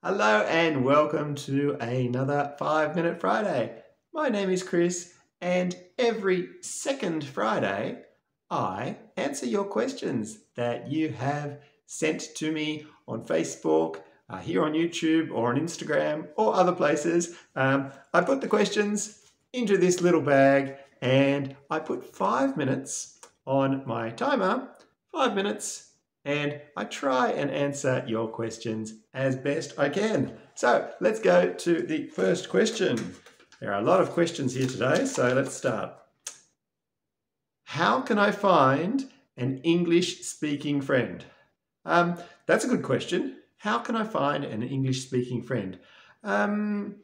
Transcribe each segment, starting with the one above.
Hello and welcome to another 5-Minute Friday. My name is Chris and every second Friday I answer your questions that you have sent to me on Facebook, here on YouTube or on Instagram or other places. I put the questions into this little bag and I put 5 minutes on my timer, 5 minutes, and I try and answer your questions as best I can. So let's go to the first question. There are a lot of questions here today, so let's start. How can I find an English-speaking friend? That's a good question. How can I find an English-speaking friend? I'm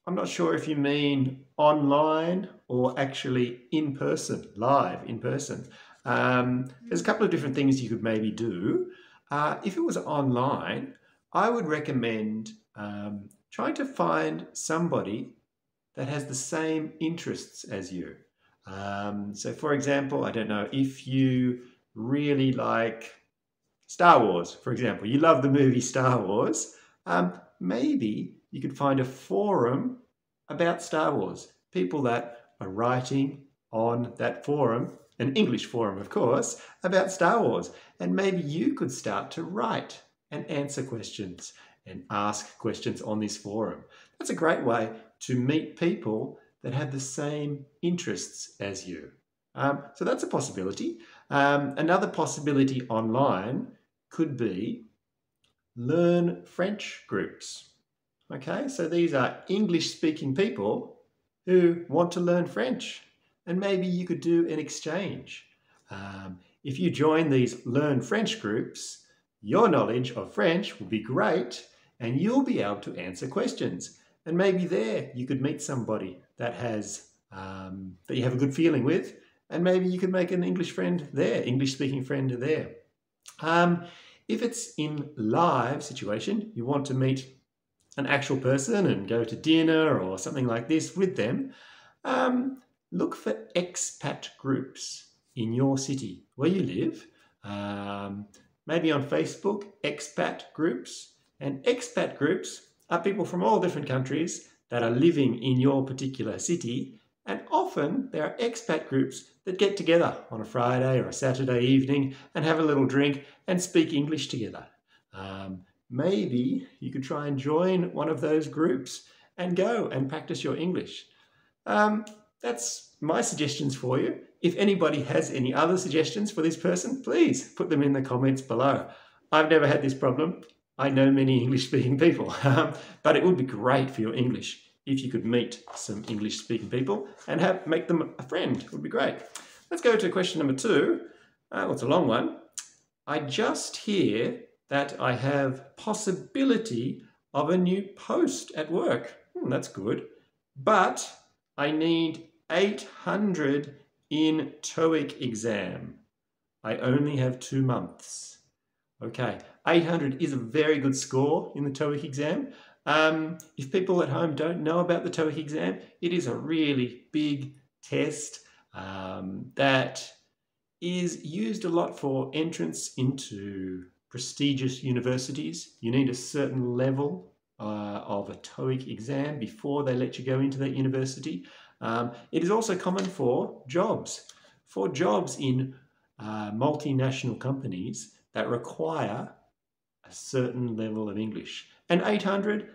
not sure if you mean online or actually in person, live in person. There's a couple of different things you could maybe do. If it was online, I would recommend trying to find somebody that has the same interests as you. So for example, I don't know, if you really like Star Wars, for example, you love the movie Star Wars, maybe you could find a forum about Star Wars, people that are writing on that forum, an English forum of course, about Star Wars, and maybe you could start to write and answer questions and ask questions on this forum. That's a great way to meet people that have the same interests as you. So that's a possibility. Another possibility online could be learn French groups. Okay, so these are English-speaking people who want to learn French, and maybe you could do an exchange. If you join these Learn French groups, your knowledge of French will be great and you'll be able to answer questions. And maybe there you could meet somebody that has that you have a good feeling with, and maybe you could make an English friend there, English-speaking friend there. If it's in live situation, you want to meet an actual person and go to dinner or something like this with them, look for expat groups in your city where you live. Maybe on Facebook, expat groups. And expat groups are people from all different countries that are living in your particular city. And often there are expat groups that get together on a Friday or a Saturday evening and have a little drink and speak English together. Maybe you could try and join one of those groups and go and practice your English. That's my suggestions for you. If anybody has any other suggestions for this person, please put them in the comments below. I've never had this problem. I know many English-speaking people, but it would be great for your English if you could meet some English-speaking people and make them a friend. It would be great. Let's go to question number 2. It's a long one. I just hear that I have possibility of a new post at work. That's good. But I need 800 in TOEIC exam. I only have 2 months. Okay, 800 is a very good score in the TOEIC exam. If people at home don't know about the TOEIC exam, it is a really big test that is used a lot for entrance into prestigious universities. You need a certain level of a TOEIC exam before they let you go into that university. It is also common for jobs. For jobs in multinational companies that require a certain level of English. And 800,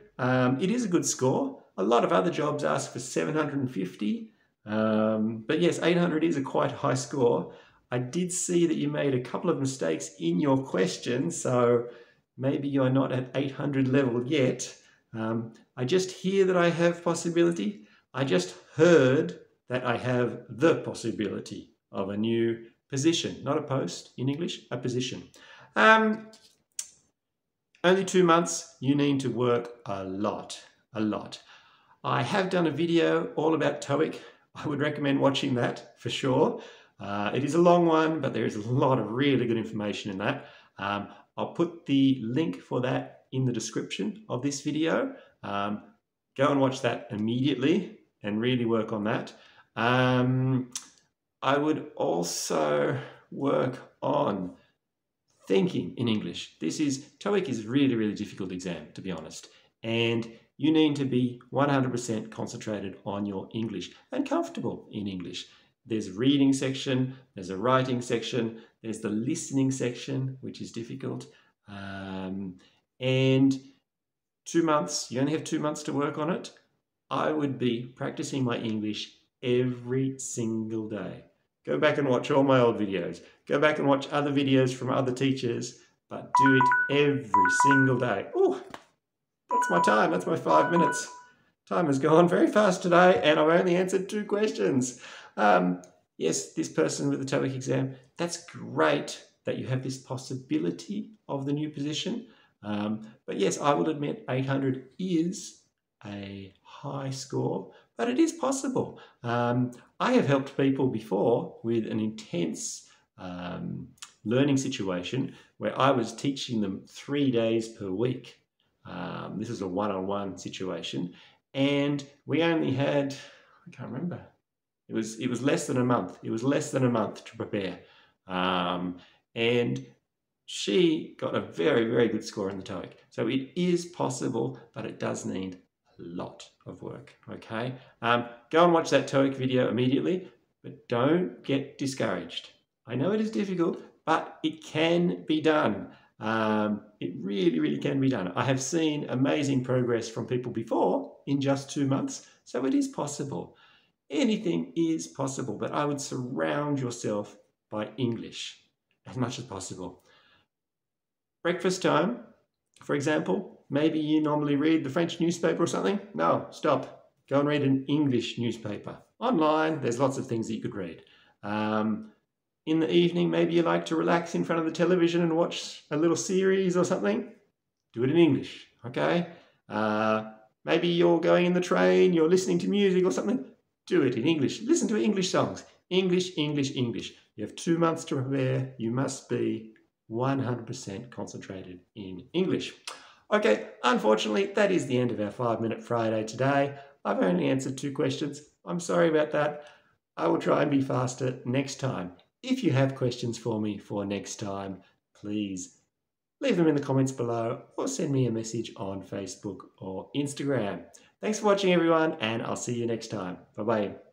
it is a good score. A lot of other jobs ask for 750. But yes, 800 is a quite high score. I did see that you made a couple of mistakes in your question, so maybe you're not at 800 level yet. I just hear that I have possibility. I just heard that I have the possibility of a new position, not a post in English, a position. Only 2 months, you need to work a lot. I have done a video all about TOEIC. I would recommend watching that for sure. It is a long one, but there is a lot of really good information in that. I'll put the link for that in the description of this video. Go and watch that immediately and really work on that. I would also work on thinking in English. TOEIC is a really, really difficult exam, to be honest. And you need to be 100% concentrated on your English and comfortable in English. There's a reading section, there's a writing section, there's the listening section, which is difficult. And 2 months, you only have 2 months to work on it. I would be practicing my English every single day. Go back and watch all my old videos. Go back and watch other videos from other teachers, but do it every single day. Oh, that's my time. That's my 5 minutes. Time has gone very fast today, and I've only answered 2 questions. Yes, this person with the TOEIC exam, that's great that you have this possibility of the new position. But yes, I will admit 800 is a high score, but it is possible. I have helped people before with an intense learning situation where I was teaching them 3 days per week. This is a one-on-one situation, and we only had, I can't remember, it was less than a month. It was less than a month to prepare. And she got a very, very good score in the TOEIC. So it is possible, but it does need a lot of work, okay? Go and watch that TOEIC video immediately, but don't get discouraged. I know it is difficult, but it can be done. It really, really can be done. I have seen amazing progress from people before in just 2 months, so it is possible. Anything is possible, but I would surround yourself by English as much as possible. Breakfast time, for example, maybe you normally read the French newspaper or something. No, stop. Go and read an English newspaper. Online, there's lots of things that you could read. In the evening, maybe you like to relax in front of the television and watch a little series or something. Do it in English, okay? Maybe you're going in the train, you're listening to music or something. Do it in English. Listen to English songs. English, English, English. You have 2 months to prepare. You must be 100% concentrated in English. Okay, unfortunately, that is the end of our 5-Minute Friday today. I've only answered 2 questions. I'm sorry about that. I will try and be faster next time. If you have questions for me for next time, please leave them in the comments below or send me a message on Facebook or Instagram. Thanks for watching, everyone, and I'll see you next time. Bye-bye.